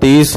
30،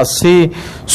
80،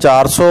400،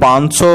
500،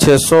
600،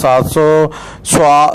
700،